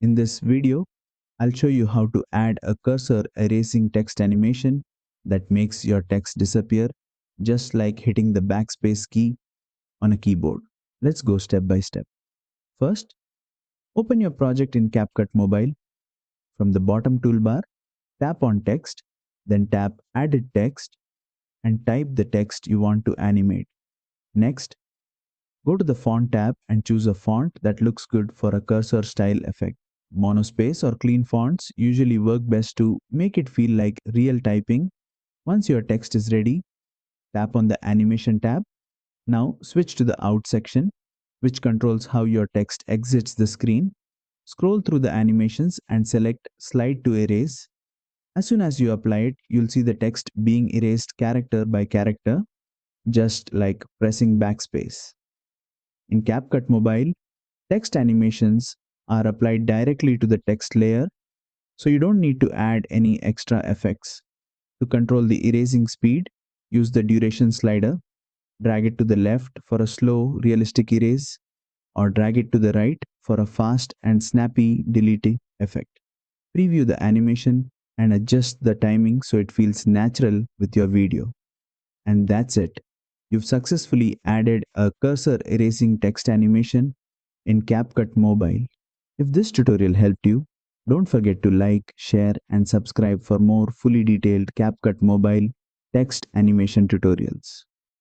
In this video, I'll show you how to add a cursor erasing text animation that makes your text disappear, just like hitting the backspace key on a keyboard. Let's go step by step. First, open your project in CapCut Mobile. From the bottom toolbar, tap on text, then tap Added Text and type the text you want to animate. Next, go to the Font tab and choose a font that looks good for a cursor style effect. Monospace or clean fonts usually work best to make it feel like real typing. Once your text is ready, tap on the Animation tab. Now switch to the Out section, which controls how your text exits the screen. Scroll through the animations and select Slide to Erase. As soon as you apply it, you'll see the text being erased character by character, just like pressing backspace. In CapCut Mobile, text animations are applied directly to the text layer, so you don't need to add any extra effects. To control the erasing speed, use the duration slider, drag it to the left for a slow, realistic erase, or drag it to the right for a fast and snappy deleting effect. Preview the animation and adjust the timing so it feels natural with your video. And that's it. You've successfully added a cursor erasing text animation in CapCut Mobile. If this tutorial helped you, don't forget to like, share, and subscribe for more fully detailed CapCut Mobile text animation tutorials.